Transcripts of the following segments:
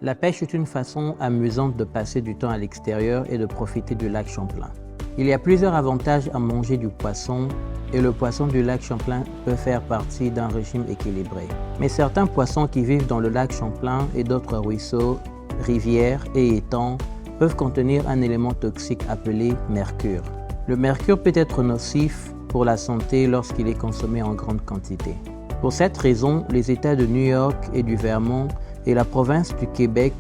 La pêche est une façon amusante de passer du temps à l'extérieur et de profiter du lac Champlain. Il y a plusieurs avantages à manger du poisson et le poisson du lac Champlain peut faire partie d'un régime équilibré. Mais certains poissons qui vivent dans le lac Champlain et d'autres ruisseaux, rivières et étangs peuvent contenir un élément toxique appelé mercure. Le mercure peut être nocif pour la santé lorsqu'il est consommé en grande quantité. Pour cette raison, les États de New York et du Vermont et la province du Québec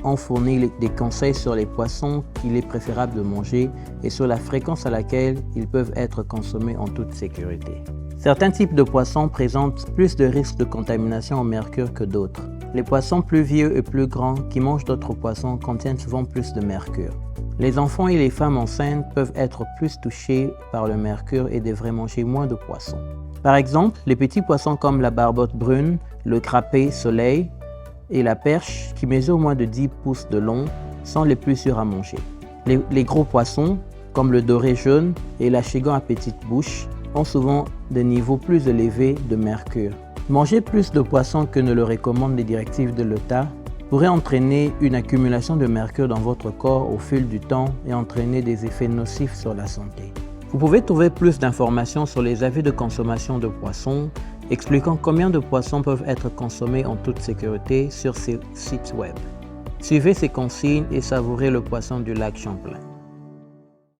ont fourni des conseils sur les poissons qu'il est préférable de manger et sur la fréquence à laquelle ils peuvent être consommés en toute sécurité. Certains types de poissons présentent plus de risques de contamination au mercure que d'autres. Les poissons plus vieux et plus grands qui mangent d'autres poissons contiennent souvent plus de mercure. Les enfants et les femmes enceintes peuvent être plus touchés par le mercure et devraient manger moins de poissons. Par exemple, les petits poissons comme la barbotte brune, le crapet soleil et la perche qui mesurent moins de 10 pouces de long sont les plus sûrs à manger. Les gros poissons comme le doré jaune et l'achigan à petite bouche ont souvent des niveaux plus élevés de mercure. Manger plus de poissons que ne le recommandent les directives de l'État pourrait entraîner une accumulation de mercure dans votre corps au fil du temps et entraîner des effets nocifs sur la santé. Vous pouvez trouver plus d'informations sur les avis de consommation de poissons, expliquant combien de poissons peuvent être consommés en toute sécurité sur ces sites web. Suivez ces consignes et savourez le poisson du lac Champlain.